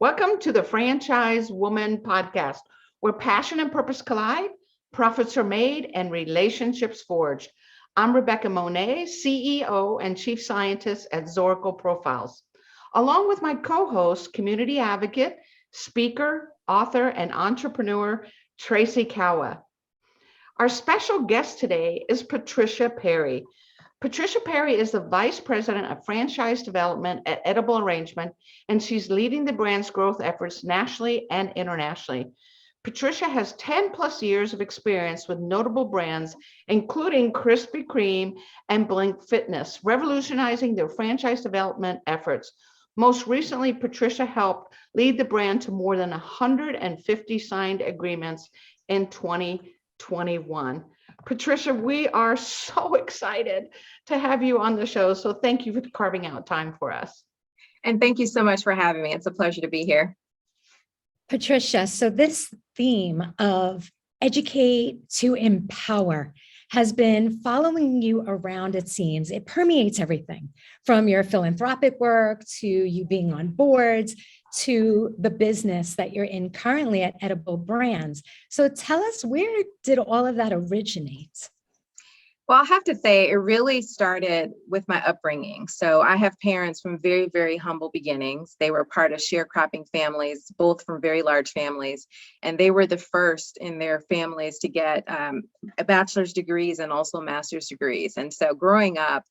Welcome to the Franchise Woman podcast, where passion and purpose collide, profits are made, and relationships forged. I'm Rebecca Monet, CEO and Chief Scientist at Zoracle Profiles, along with my co-host, community advocate, speaker, author, and entrepreneur, Tracy Kawa. Our special guest today is Patricia Perry. Patricia Perry is the Vice President of Franchise Development at Edible Arrangement, and she's leading the brand's growth efforts nationally and internationally. Patricia has 10 plus years of experience with notable brands, including Krispy Kreme and Blink Fitness, revolutionizing their franchise development efforts. Most recently, Patricia helped lead the brand to more than 150 signed agreements in 2021. Patricia, we are so excited to have you on the show. So thank you for carving out time for us. And thank you so much for having me. It's a pleasure to be here. Patricia, so this theme of educate to empower has been following you around, it seems. It permeates everything from your philanthropic work to you being on boards to the business that you're in currently at Edible Brands. So tell us, where did all of that originate? Well, I'll have to say it really started with my upbringing. So I have parents from very, very humble beginnings. They were part of sharecropping families, both from very large families. And they were the first in their families to get a bachelor's degrees and also master's degrees. And so growing up,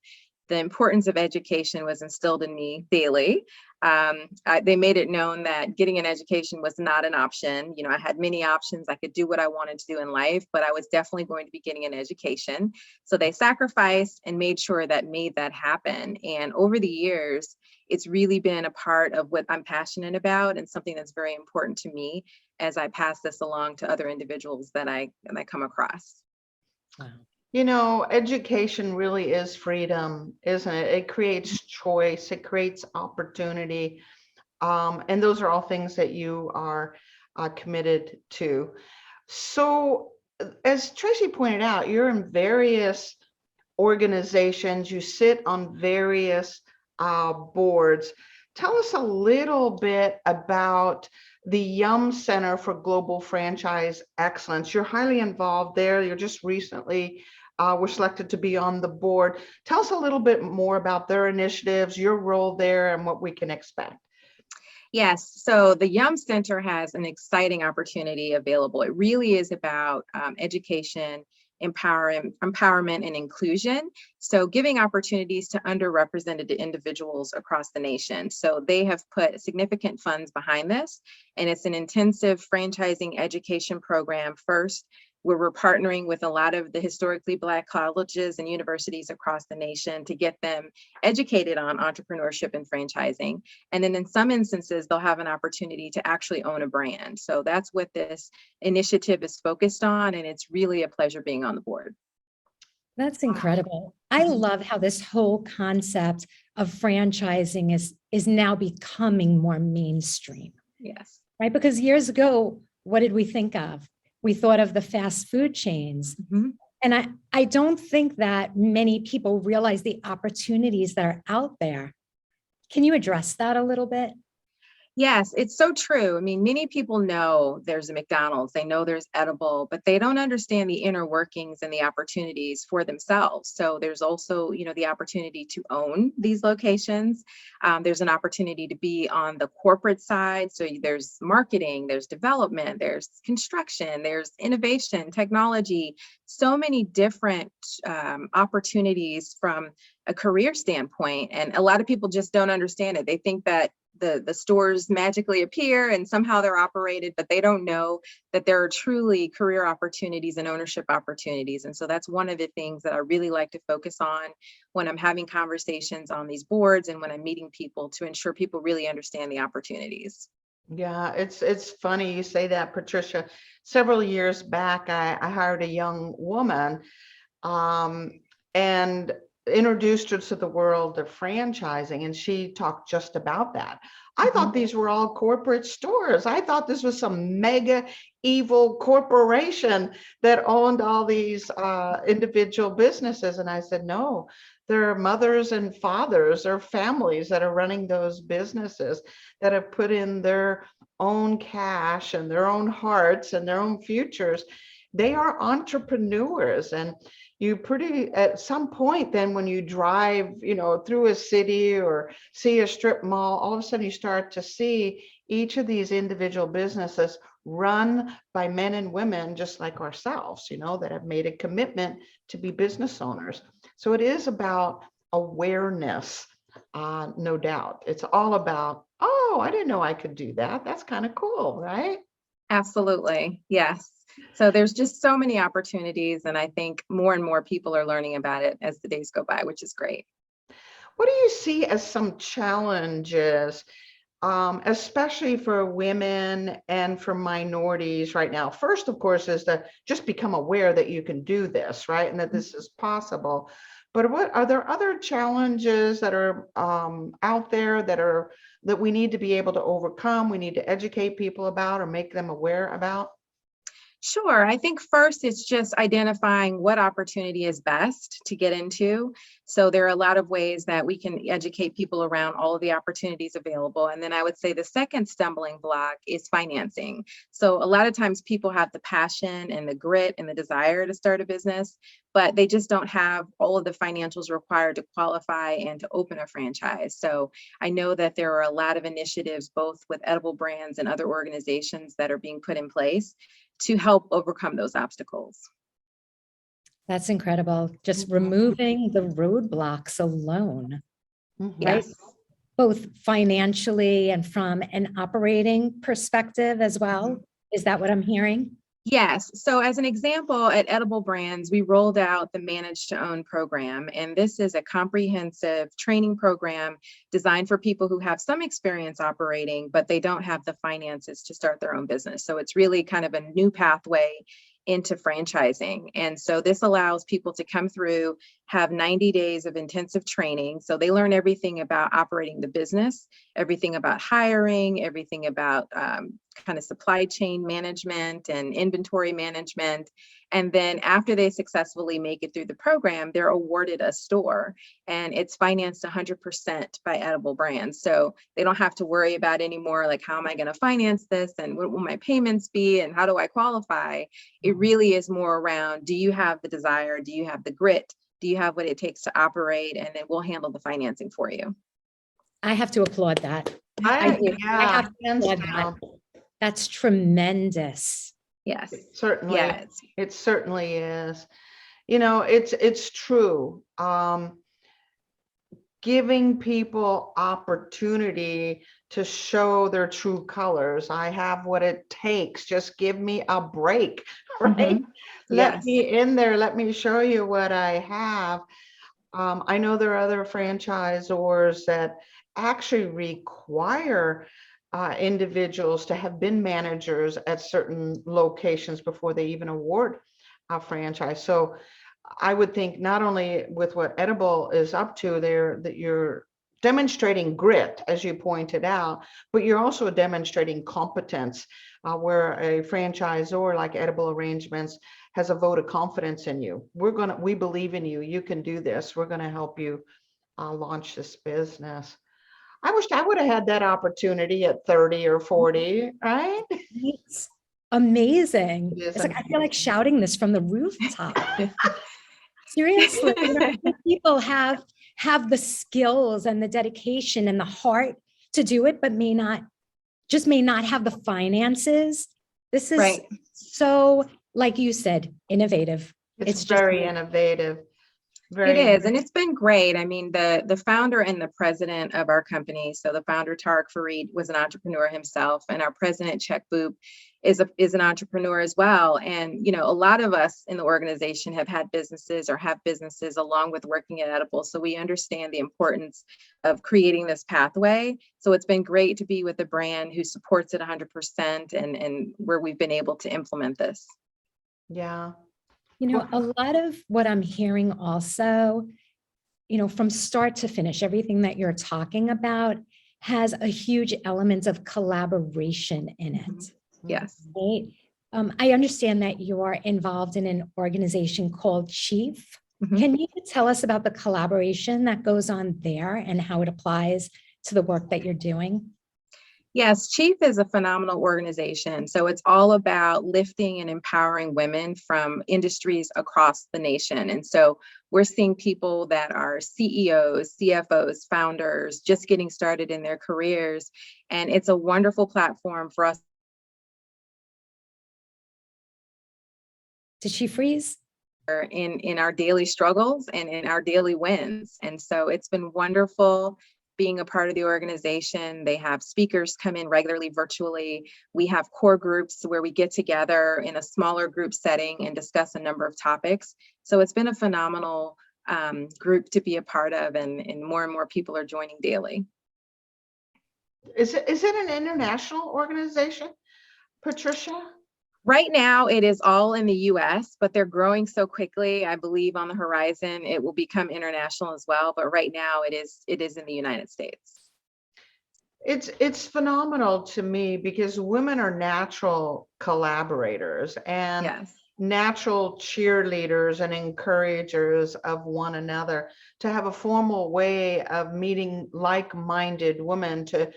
the importance of education was instilled in me daily. They made it known that getting an education was not an option. You know, I had many options. I could do what I wanted to do in life, but I was definitely going to be getting an education. So they sacrificed and made sure that made that happen. And over the years, it's really been a part of what I'm passionate about and something that's very important to me as I pass this along to other individuals that I come across. Wow. You know, education really is freedom, isn't it? It creates choice, it creates opportunity. And those are all things that you are committed to. So, as Tracy pointed out, you're in various organizations, you sit on various boards. Tell us a little bit about the Yum Center for Global Franchise Excellence. You're highly involved there. You're just recently were selected to be on the board. Tell us a little bit more about their initiatives, your role there, and what we can expect. Yes, so the Yum Center has an exciting opportunity available. It really is about education, empowerment, and inclusion. So giving opportunities to underrepresented individuals across the nation. So they have put significant funds behind this, and it's an intensive franchising education program first, where we're partnering with a lot of the historically Black colleges and universities across the nation to get them educated on entrepreneurship and franchising. And then in some instances, they'll have an opportunity to actually own a brand. So that's what this initiative is focused on. And it's really a pleasure being on the board. That's incredible. I love how this whole concept of franchising is now becoming more mainstream. Yes. Right? Because years ago, what did we think of? We thought of the fast food chains. Mm-hmm. And I don't think that many people realize the opportunities that are out there. Can you address that a little bit? Yes, it's so true. I mean, many people know there's a McDonald's, they know there's Edible, but they don't understand the inner workings and the opportunities for themselves. So there's also, you know, the opportunity to own these locations. There's an opportunity to be on the corporate side. So there's marketing, there's development, there's construction, there's innovation, technology, so many different opportunities from a career standpoint. And a lot of people just don't understand it. They think that the stores magically appear and somehow they're operated, but they don't know that there are truly career opportunities and ownership opportunities. And so that's one of the things that I really like to focus on when I'm having conversations on these boards and when I'm meeting people, to ensure people really understand the opportunities. Yeah, it's funny you say that, Patricia. Several years back, I hired a young woman and introduced her to the world of franchising, and she talked just about that. I thought these were all corporate stores. I thought this was some mega evil corporation that owned all these individual businesses. And I said, no, their mothers and fathers or families that are running those businesses that have put in their own cash and their own hearts and their own futures. They are entrepreneurs. And you pretty, at some point then when you drive, through a city or see a strip mall, all of a sudden you start to see each of these individual businesses run by men and women just like ourselves, that have made a commitment to be business owners. So it is about awareness, no doubt. It's all about, oh, I didn't know I could do that. That's kind of cool, right? Absolutely. Yes. So there's just so many opportunities, and I think more and more people are learning about it as the days go by, which is great. What do you see as some challenges, especially for women and for minorities right now? First, of course, is to just become aware that you can do this, right? And that this is possible. But what are there other challenges that are out there that we need to be able to overcome, we need to educate people about or make them aware about? Sure. I think first it's just identifying what opportunity is best to get into. So there are a lot of ways that we can educate people around all of the opportunities available. And then I would say the second stumbling block is financing. So a lot of times people have the passion and the grit and the desire to start a business, but they just don't have all of the financials required to qualify and to open a franchise. So I know that there are a lot of initiatives, both with edible brands and other organizations that are being put in place to help overcome those obstacles. That's incredible. Just removing the roadblocks alone, right? Yes. Both financially and from an operating perspective as well. Is that what I'm hearing? Yes. So as an example, at Edible Brands, we rolled out the Manage to Own program. And this is a comprehensive training program designed for people who have some experience operating, but they don't have the finances to start their own business. So it's really kind of a new pathway into franchising. And so this allows people to come through, have 90 days of intensive training. So they learn everything about operating the business, everything about hiring, everything about kind of supply chain management and inventory management. And then after they successfully make it through the program, they're awarded a store, and it's financed 100% by Edible Brands. So they don't have to worry about anymore, like, how am I going to finance this? And what will my payments be? And how do I qualify? It really is more around, do you have the desire? Do you have the grit? Do you have what it takes to operate? And then we'll handle the financing for you. I have to applaud that. I have to hands applaud down. that. That's tremendous. Yes. It certainly is. It's true. Giving people opportunity to show their true colors. I have what it takes. Just give me a break, right? Let me in there. Let me show you what I have. I know there are other franchisors that actually require individuals to have been managers at certain locations before they even award a franchise. So I would think not only with what Edible is up to there, that you're demonstrating grit, as you pointed out, but you're also demonstrating competence, where a franchisor like Edible Arrangements has a vote of confidence in you. We believe in you. You can do this. We're going to help you launch this business. I wish I would have had that opportunity at 30 or 40, right? It's amazing. It is I feel like shouting this from the rooftop. Seriously, people have the skills and the dedication and the heart to do it, but may not have the finances. This is so, like you said, innovative. It's very innovative. It is, and it's been great. I mean, the founder and the president of our company, so the founder, Tariq Fareed, was an entrepreneur himself, and our president, Czech Boop, is an entrepreneur as well. And, a lot of us in the organization have had businesses or have businesses along with working at Edible. So we understand the importance of creating this pathway. So it's been great to be with a brand who supports it 100% and where we've been able to implement this. Yeah. A lot of what I'm hearing also, from start to finish, everything that you're talking about has a huge element of collaboration in it. Yes. Right? I understand that you are involved in an organization called Chief. Mhm. Can you tell us about the collaboration that goes on there and how it applies to the work that you're doing? Yes, Chief is a phenomenal organization. So it's all about lifting and empowering women from industries across the nation. And so we're seeing people that are CEOs, CFOs, founders, just getting started in their careers. And it's a wonderful platform for us. Did she freeze? In our daily struggles and in our daily wins. And so it's been wonderful being a part of the organization. They have speakers come in regularly virtually. We have core groups where we get together in a smaller group setting and discuss a number of topics. So it's been a phenomenal group to be a part of, and more people are joining daily. Is it an international organization, Patricia? Right now, it is all in the US, but they're growing so quickly. I believe on the horizon, it will become international as well. But right now, it is in the United States. It's phenomenal to me because women are natural collaborators and Yes. natural cheerleaders and encouragers of one another. To have a formal way of meeting like-minded women to,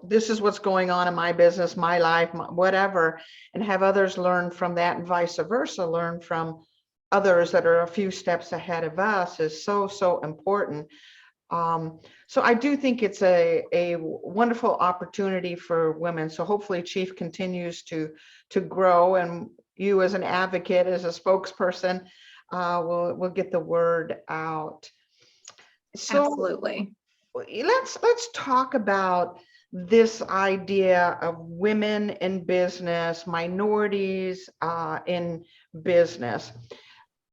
this is what's going on in my business, my life, whatever, and have others learn from that and vice versa, learn from others that are a few steps ahead of us is so important. So I do think it's a wonderful opportunity for women. So hopefully Chief continues to grow, and you as an advocate, as a spokesperson, will get the word out. So Absolutely. let's talk about this idea of women in business, minorities in business.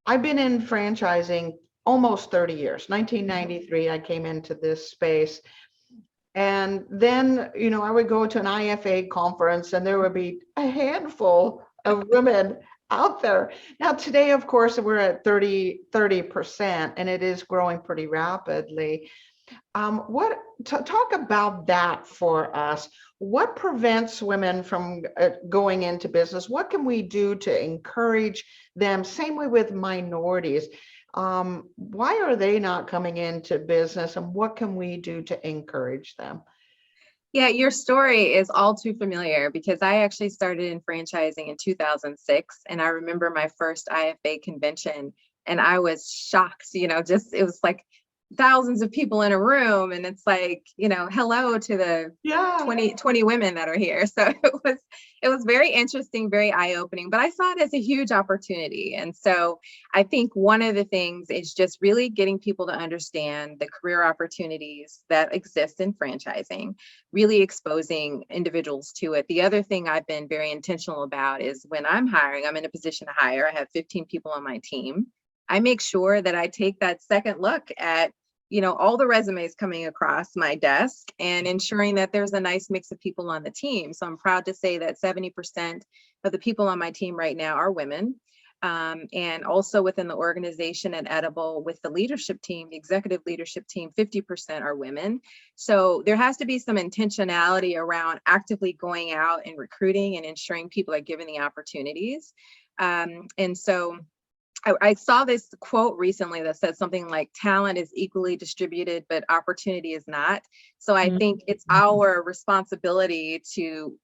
I've been in franchising almost 30 years. 1993, I came into this space. And then, I would go to an IFA conference and there would be a handful of women out there. Now, today, of course, we're at 30%, and it is growing pretty rapidly. Talk about that for us. What prevents women from going into business? What can we do to encourage them? Same way with minorities. Why are they not coming into business, and what can we do to encourage them? Yeah, your story is all too familiar because I actually started in franchising in 2006. And I remember my first IFA convention and I was shocked, just it was like thousands of people in a room. And it's like, hello to the Yeah. 20 women that are here. So it was very interesting, very eye-opening, but I saw it as a huge opportunity. And so I think one of the things is just really getting people to understand the career opportunities that exist in franchising, really exposing individuals to it. The other thing I've been very intentional about is when I'm hiring, I'm in a position to hire, I have 15 people on my team. I make sure that I take that second look at all the resumes coming across my desk and ensuring that there's a nice mix of people on the team. So I'm proud to say that 70% of the people on my team right now are women. And also within the organization at Edible, with the leadership team, the executive leadership team, 50% are women. So there has to be some intentionality around actively going out and recruiting and ensuring people are given the opportunities. And so I saw this quote recently that said something like talent is equally distributed, but opportunity is not. So I think it's our responsibility to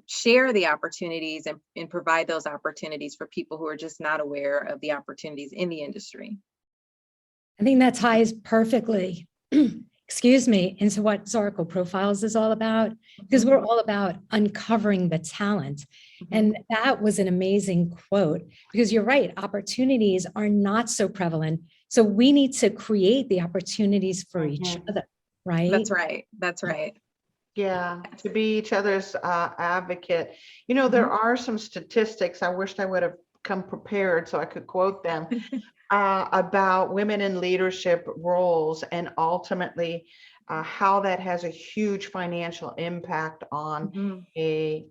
share the opportunities and provide those opportunities for people who are just not aware of the opportunities in the industry. I think that ties perfectly, excuse me, into what Zoracle Profiles is all about, because we're all about uncovering the talent. And that was an amazing quote, because you're right, opportunities are not so prevalent. So we need to create the opportunities for each other, right? That's right. That's right. Yeah, to be each other's advocate. There are some statistics. I wished I would have come prepared so I could quote them. About women in leadership roles and ultimately how that has a huge financial impact on a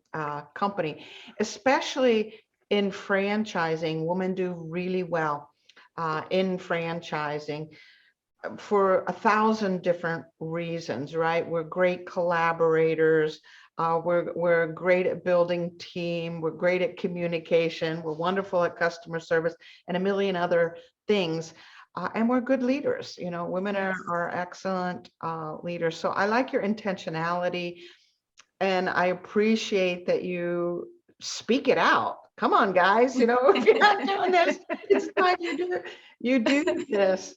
company, especially in franchising. Women do really well in franchising for 1,000 different reasons, right? We're great collaborators. We're great at building team. We're great at communication. We're wonderful at customer service and a million other things. And we're good leaders. You know, women are excellent leaders. So I like your intentionality, and I appreciate that you speak it out. Come on, guys. You know, if you're not doing this, it's time you do this.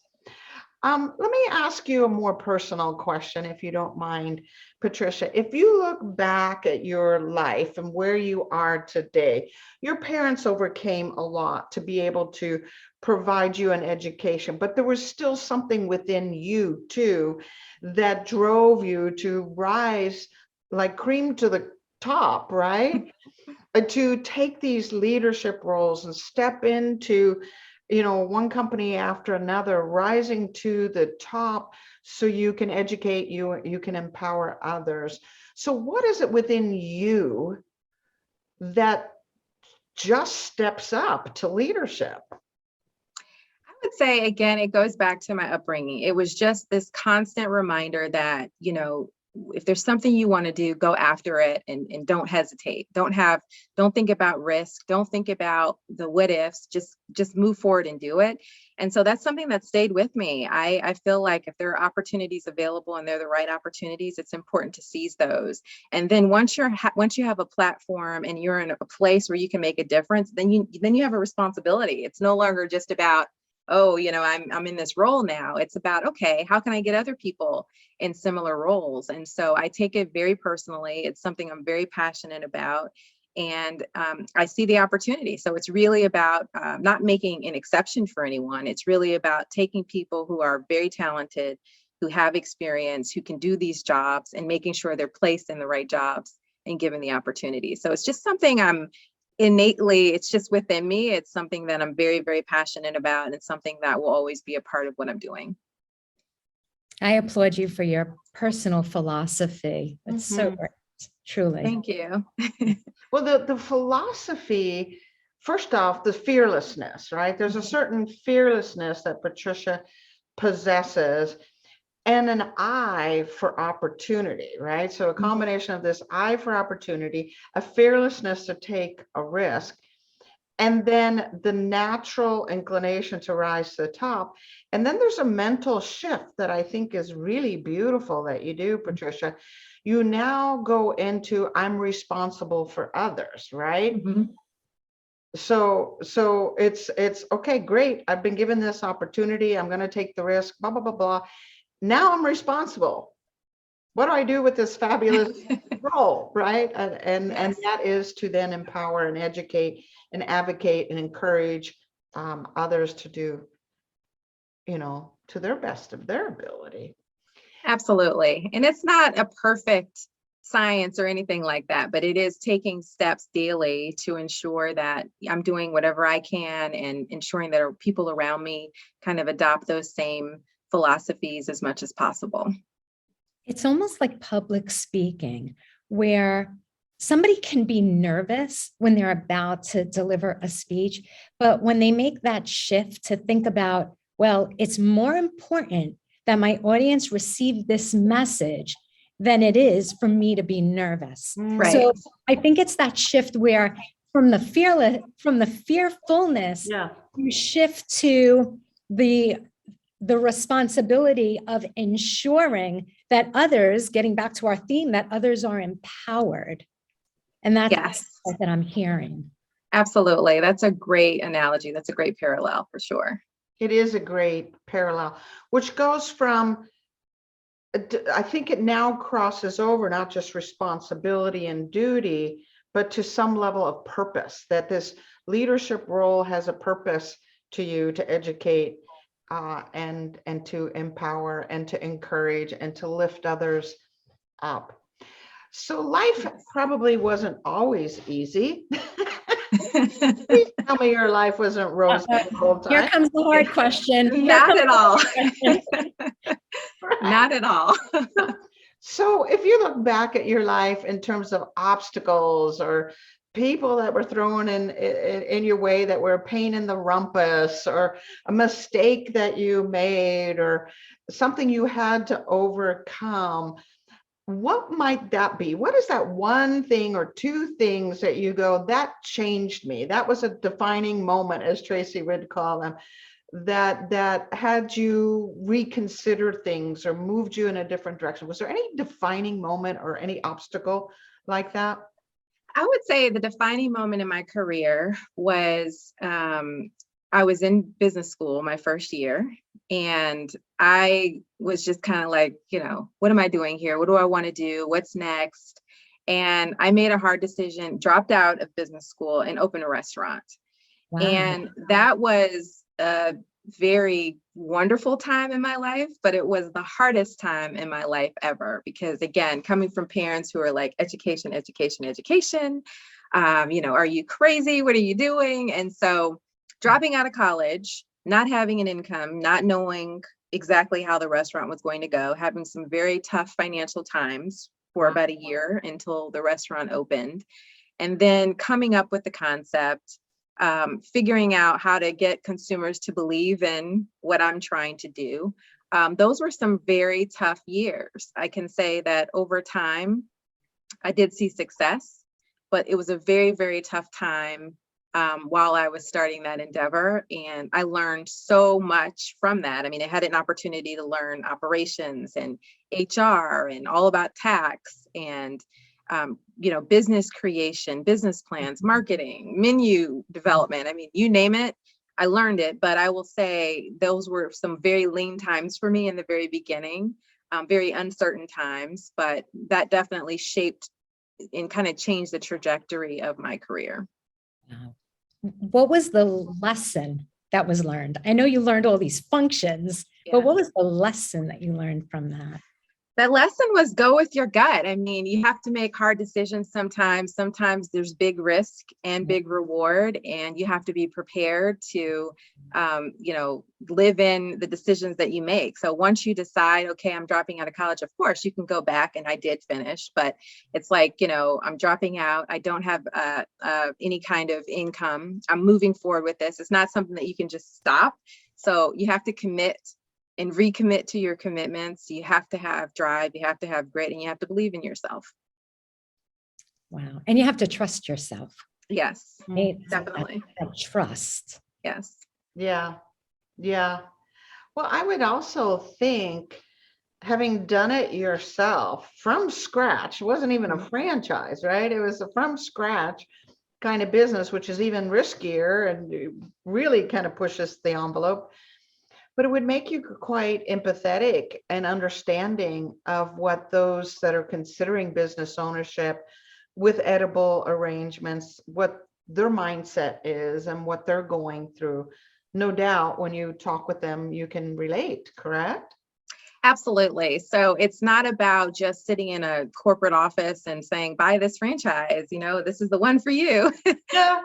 Let me ask you a more personal question, if you don't mind, Patricia. If you look back at your life and where you are today, your parents overcame a lot to be able to provide you an education, but there was still something within you too that drove you to rise like cream to the top, right? To take these leadership roles and step into, you know, one company after another, rising to the top so you can educate, you can empower others. So what is it within you that just steps up to leadership? I would say, again, it goes back to my upbringing. It was just this constant reminder that, you know, if there's something you want to do, go after it, and don't hesitate. Don't think about risk. Don't think about the what ifs. Just move forward and do it. And so that's something that stayed with me. I feel like if there are opportunities available and they're the right opportunities, it's important to seize those. And then once you have a platform and you're in a place where you can make a difference, then you have a responsibility. It's no longer just about, oh, you know, I'm in this role now. It's about, okay, how can I get other people in similar roles? And so I take it very personally. It's something I'm very passionate about. And I see the opportunity. So it's really about not making an exception for anyone. It's really about taking people who are very talented, who have experience, who can do these jobs, and making sure they're placed in the right jobs and given the opportunity. So it's just something it's just within me. It's something that I'm very, very passionate about. And it's something that will always be a part of what I'm doing. I applaud you for your personal philosophy. It's so great, truly. Thank you. Well, the philosophy, first off, the fearlessness, right? There's a certain fearlessness that Patricia possesses, and an eye for opportunity, right? So a combination of this eye for opportunity, a fearlessness to take a risk, and then the natural inclination to rise to the top. And then there's a mental shift that I think is really beautiful that you do, Patricia. You now go into, I'm responsible for others, right? Mm-hmm. So it's okay, great. I've been given this opportunity. I'm going to take the risk, blah, blah, blah, blah. Now I'm responsible. What do I do with this fabulous role, right? And that is to then empower and educate and advocate and encourage others to do, you know, to their best of their ability. Absolutely. And it's not a perfect science or anything like that, but it is taking steps daily to ensure that I'm doing whatever I can and ensuring that people around me kind of adopt those same philosophies as much as possible. It's almost like public speaking, where somebody can be nervous when they're about to deliver a speech, but when they make that shift to think about, well, it's more important that my audience receive this message than it is for me to be nervous. Right. So I think it's that shift where from the fearfulness, you shift to the responsibility of ensuring that others, getting back to our theme, that others are empowered. And that's that I'm hearing. Absolutely. That's a great analogy. That's a great parallel for sure. It is a great parallel, which goes from, I think it now crosses over not just responsibility and duty, but to some level of purpose, that this leadership role has a purpose to you to educate and to empower and to encourage and to lift others up. So life probably wasn't always easy. Please tell me your life wasn't rosy the whole time. Here comes the hard question. Not at all. Not at all. So if you look back at your life in terms of obstacles or people that were thrown in your way that were a pain in the rumpus, or a mistake that you made, or something you had to overcome, what might that be? What is that one thing or two things that you go, that changed me? That was a defining moment, as Tracy would call them, that had you reconsider things or moved you in a different direction? Was there any defining moment or any obstacle like that? I would say the defining moment in my career was I was in business school my first year, and I was just kind of like, what am I doing here? What do I want to do? What's next? And I made a hard decision, dropped out of business school and opened a restaurant. Wow. And that was a very wonderful time in my life, but it was the hardest time in my life ever, because again, coming from parents who are like, education, education, education, are you crazy? What are you doing? And so dropping out of college, not having an income, not knowing exactly how the restaurant was going to go, having some very tough financial times for about a year until the restaurant opened, and then coming up with the concept, figuring out how to get consumers to believe in what I'm trying to do. Those were some very tough years. I can say that over time, I did see success, but it was a very, very tough time while I was starting that endeavor. And I learned so much from that. I mean, I had an opportunity to learn operations and HR and all about tax and business creation, business plans, marketing, menu development. I mean, you name it, I learned it. But I will say those were some very lean times for me in the very beginning, very uncertain times, but that definitely shaped and kind of changed the trajectory of my career. Wow. What was the lesson that was learned? I know you learned all these functions, but what was the lesson that you learned from that? That lesson was go with your gut. I mean, you have to make hard decisions sometimes. Sometimes there's big risk and big reward, and you have to be prepared to, live in the decisions that you make. So once you decide, okay, I'm dropping out of college, of course, you can go back, and I did finish, but it's like, I'm dropping out. I don't have any kind of income. I'm moving forward with this. It's not something that you can just stop. So you have to commit and recommit to your commitments. You have to have drive, you have to have grit, and you have to believe in yourself. Wow. And you have to trust yourself. Yes, Right? definitely. That trust. Yes. Yeah. Yeah. Well, I would also think, having done it yourself from scratch, it wasn't even a franchise, right? It was a from scratch kind of business, which is even riskier and really kind of pushes the envelope. But it would make you quite empathetic and understanding of what those that are considering business ownership with edible arrangements, what their mindset is and what they're going through. No doubt when you talk with them, you can relate, correct? Absolutely. So it's not about just sitting in a corporate office and saying, buy this franchise, this is the one for you. Yeah,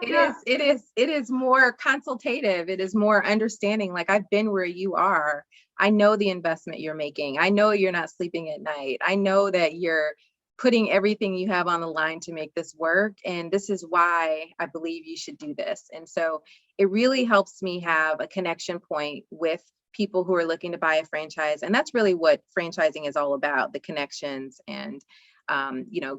It is more consultative. It is more understanding. Like, I've been where you are. I know the investment you're making. I know you're not sleeping at night. I know that you're putting everything you have on the line to make this work. And this is why I believe you should do this. And so it really helps me have a connection point with people who are looking to buy a franchise. And that's really what franchising is all about, the connections. And,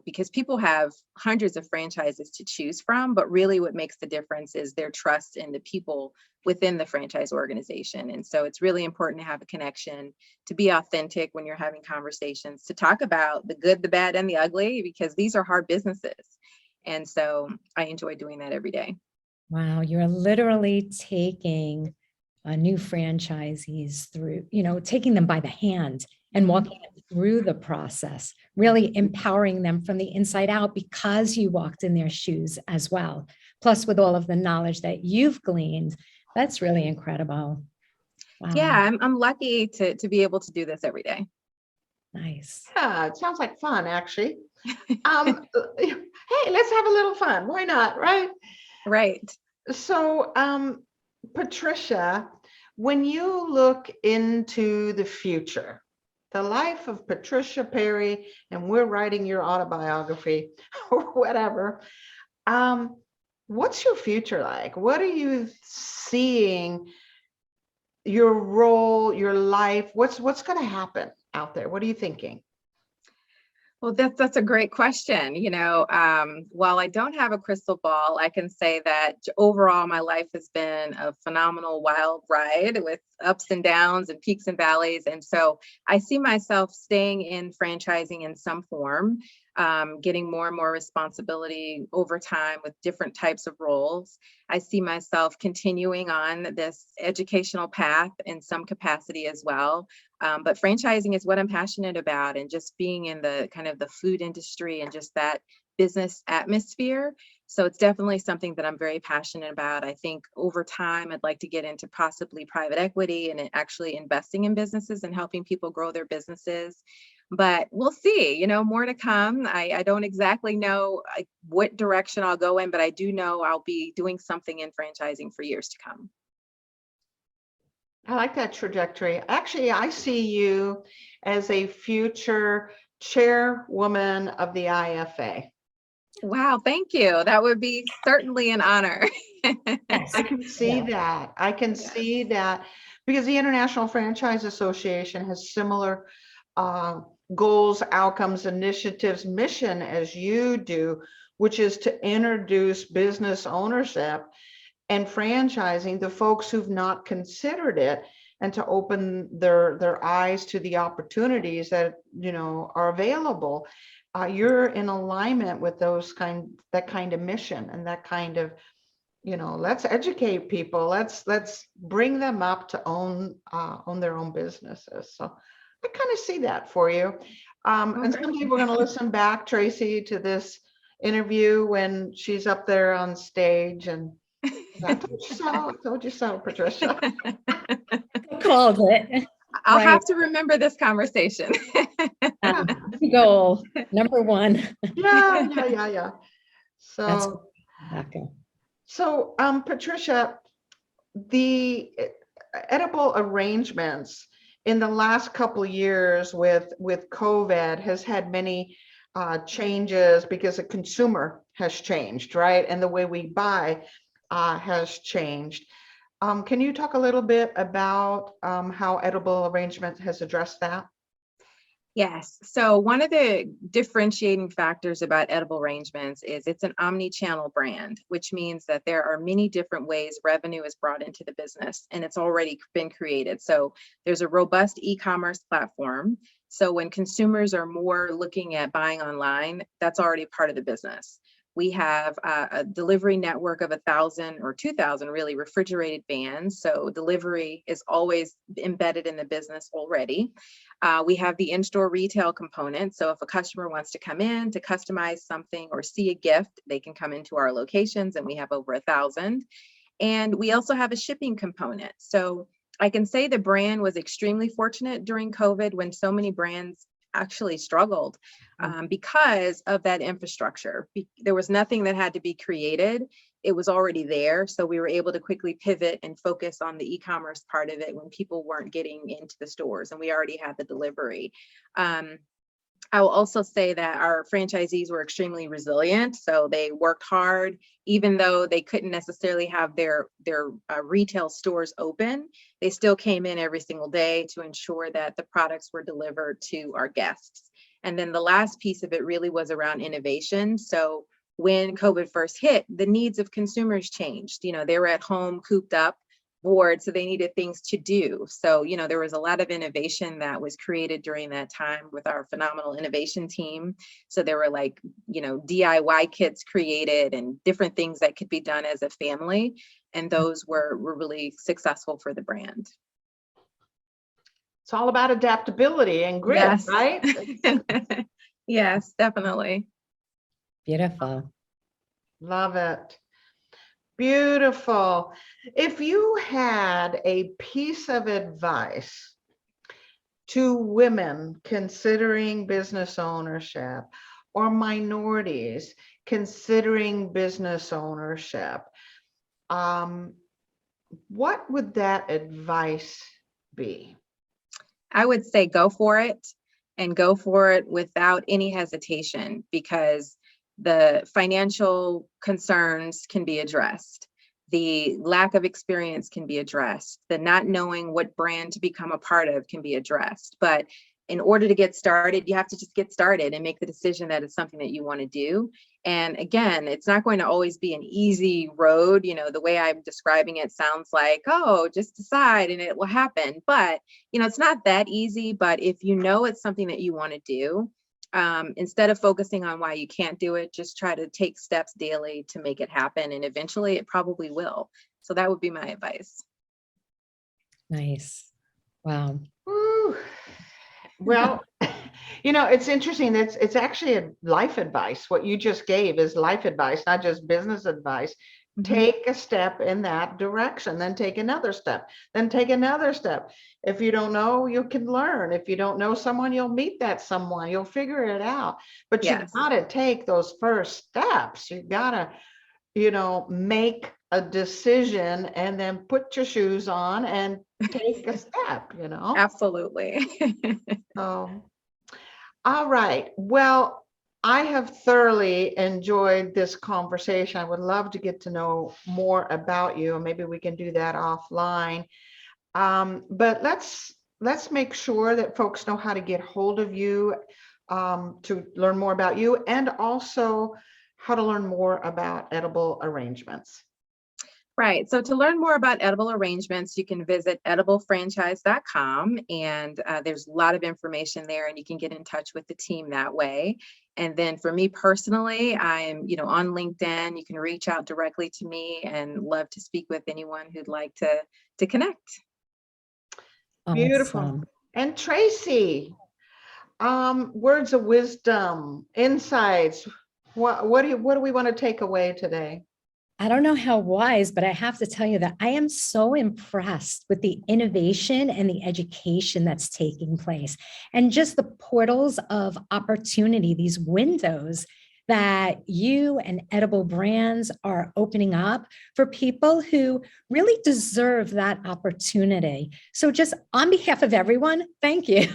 because people have hundreds of franchises to choose from, but really what makes the difference is their trust in the people within the franchise organization. And so it's really important to have a connection, to be authentic when you're having conversations, to talk about the good, the bad, and the ugly, because these are hard businesses. And so I enjoy doing that every day. Wow. You're literally taking new franchisees through, taking them by the hand and walking them through the process, really empowering them from the inside out, because you walked in their shoes as well. Plus, with all of the knowledge that you've gleaned, that's really incredible. Wow. Yeah, I'm lucky to be able to do this every day. Nice. Yeah, it sounds like fun, actually. Hey, let's have a little fun. Why not, right? Right. So, Patricia, when you look into the future, the life of Patricia Perry, and we're writing your autobiography or whatever, what's your future like? What are you seeing, your role, your life? What's going to happen out there? What are you thinking? Well, that's a great question. While I don't have a crystal ball, I can say that overall my life has been a phenomenal wild ride with ups and downs and peaks and valleys. And so I see myself staying in franchising in some form, getting more and more responsibility over time with different types of roles. I see myself continuing on this educational path in some capacity as well. But franchising is what I'm passionate about, and just being in the kind of the food industry and just that business atmosphere. So it's definitely something that I'm very passionate about. I think over time, I'd like to get into possibly private equity and actually investing in businesses and helping people grow their businesses. But we'll see, more to come. I don't exactly know what direction I'll go in, but I do know I'll be doing something in franchising for years to come. I like that trajectory. Actually, I see you as a future chairwoman of the IFA. Wow, thank you. That would be certainly an honor. I can see that. I can see that because the International Franchise Association has similar goals, outcomes, initiatives, mission as you do, which is to introduce business ownership and franchising to folks who've not considered it, and to open their eyes to the opportunities that are available. You're in alignment with that kind of mission and that kind of let's educate people, let's bring them up to own their own businesses. So I kind of see that for you. And someday we're going to listen back, Tracy, to this interview when she's up there on stage and I told you so, Patricia. Called it. I'll have to remember this conversation. Goal number one. Yeah. So, Patricia, the edible arrangements in the last couple of years with COVID has had many changes because the consumer has changed, right? And the way we buy has changed. Can you talk a little bit about how edible arrangement has addressed that? Yes. So one of the differentiating factors about edible arrangements is it's an omni-channel brand, which means that there are many different ways revenue is brought into the business, and it's already been created. So there's a robust e-commerce platform. So when consumers are more looking at buying online, that's already part of the business. We have a delivery network of 1,000 or 2,000 really refrigerated vans. So delivery is always embedded in the business already. We have the in-store retail component. So if a customer wants to come in to customize something or see a gift, they can come into our locations, and we have over 1,000. And we also have a shipping component. So I can say the brand was extremely fortunate during COVID when so many brands actually struggled because of that infrastructure. There was nothing that had to be created. It was already there. So we were able to quickly pivot and focus on the e-commerce part of it when people weren't getting into the stores, and we already had the delivery. I will also say that our franchisees were extremely resilient. So they worked hard, even though they couldn't necessarily have their retail stores open. They still came in every single day to ensure that the products were delivered to our guests. And then the last piece of it really was around innovation. So when COVID first hit, the needs of consumers changed. They were at home, cooped up, board, so they needed things to do. So, there was a lot of innovation that was created during that time with our phenomenal innovation team. So there were DIY kits created and different things that could be done as a family. And those were really successful for the brand. It's all about adaptability and grit, yes. Right? Yes, definitely. Beautiful. Love it. Beautiful. If you had a piece of advice to women considering business ownership or minorities considering business ownership, what would that advice be? I would say go for it, and go for it without any hesitation, because the financial concerns can be addressed. The lack of experience can be addressed. The not knowing what brand to become a part of can be addressed. But in order to get started, you have to just get started and make the decision that it's something that you want to do. And again, it's not going to always be an easy road. The way I'm describing it sounds like, oh, just decide and it will happen. But, it's not that easy. But if you know it's something that you want to do, instead of focusing on why you can't do it, just try to take steps daily to make it happen. And eventually it probably will. So that would be my advice. Nice. Wow. Woo. Well, it's interesting. It's actually a life advice. What you just gave is life advice, not just business advice. Take a step in that direction, then take another step, then take another step. If you don't know, you can learn. If you don't know someone, you'll meet that someone, you'll figure it out. But you gotta take those first steps. You gotta, make a decision and then put your shoes on and take a step, Absolutely. So, all right. Well, I have thoroughly enjoyed this conversation. I would love to get to know more about you, and maybe we can do that offline. But let's make sure that folks know how to get hold of you, to learn more about you, and also how to learn more about edible arrangements. Right. So to learn more about edible arrangements, you can visit ediblefranchise.com, and there's a lot of information there, and you can get in touch with the team that way. And then for me personally, I'm, on LinkedIn. You can reach out directly to me, and love to speak with anyone who'd like to connect. Beautiful. Awesome. And Tracy, words of wisdom, insights. What do we want to take away today? I don't know how wise, but I have to tell you that I am so impressed with the innovation and the education that's taking place, and just the portals of opportunity, these windows that you and Edible Brands are opening up for people who really deserve that opportunity. So just on behalf of everyone, thank you.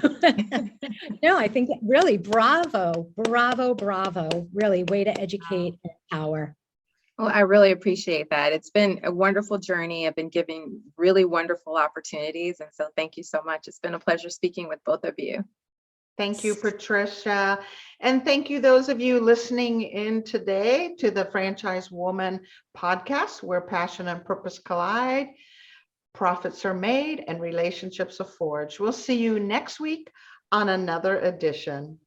No, I think really bravo, bravo, bravo, really way to educate and empower. Well, I really appreciate that. It's been a wonderful journey. I've been given really wonderful opportunities. And so thank you so much. It's been a pleasure speaking with both of you. Thank you, Patricia. And thank you, those of you listening in today to the Franchise Woman podcast, where passion and purpose collide, profits are made, and relationships are forged. We'll see you next week on another edition.